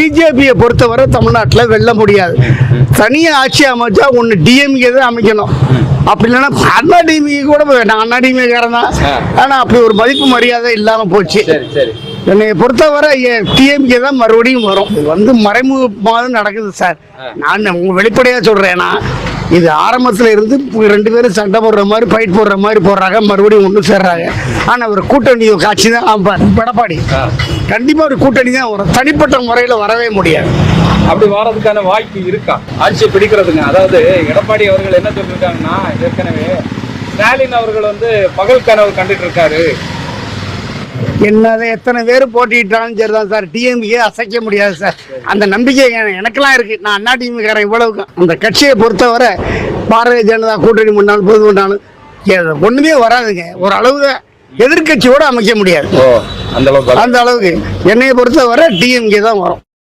பிஜேபியை பொறுத்தவரை தமிழ்நாட்டில் வெல்ல முடியாது. தனியாக ஆட்சி அமைச்சா ஒன்று டிஎம்கே தான் அமைக்கணும். அப்படி இல்லைன்னா அண்ணா டிஎம்கே கூட வேண்டாம். அண்ணா டிஎம்கேக்காரன் தான். ஆனால் அப்படி ஒரு மதிப்பு மரியாதை இல்லாமல் போச்சு. என்னை பொறுத்தவரை டிஎம்கே தான் மறுபடியும் வரும். இது மறைமுகமாக நடக்குது சார். நான் வெளிப்படையாக சொல்கிறேன்னா இது ஆரம்பத்தில் இருந்து 2 பேரும் சண்டை போடுற மாதிரி ஃபைட் போடுற மாதிரி போடுறாங்க, மறுபடியும் ஒன்று சேர்றாங்க. ஆனால் ஒரு கூட்டணி காட்சி தான் எடப்பாடி. கண்டிப்பாக ஒரு கூட்டணி தான் வரும். தனிப்பட்ட முறையில் வரவே முடியாது. அப்படி வர்றதுக்கான வாய்ப்பு இருக்கா ஆட்சியை பிடிக்கிறதுங்க? அதாவது எடப்பாடி அவர்கள் என்ன சொல்லியிருக்காங்கன்னா, ஏற்கனவே ஸ்டாலின் அவர்கள் பகல் கனவு கண்டுட்டு இருக்காரு. என்னதை எத்தனை பேர் போட்டிட்டாலும் சரிதான் சார். டிஎம்கே அசைக்க முடியாது சார். அந்த நம்பிக்கை எனக்கெல்லாம் இருக்கு. நான் அண்ணா டிஎம்கேக்காரன் இவ்வளவுக்கு. அந்த கட்சியை பொறுத்தவரை பாரதிய ஜனதா கூட்டணி முன்னாலும் பொது முன்னாலும் ஒண்ணுமே வராதுங்க. ஒரு அளவு எதிர்கட்சியோட அமைக்க முடியாது. அந்த அளவுக்கு என்னைய பொறுத்தவரை டிஎம்கே தான் வரும்.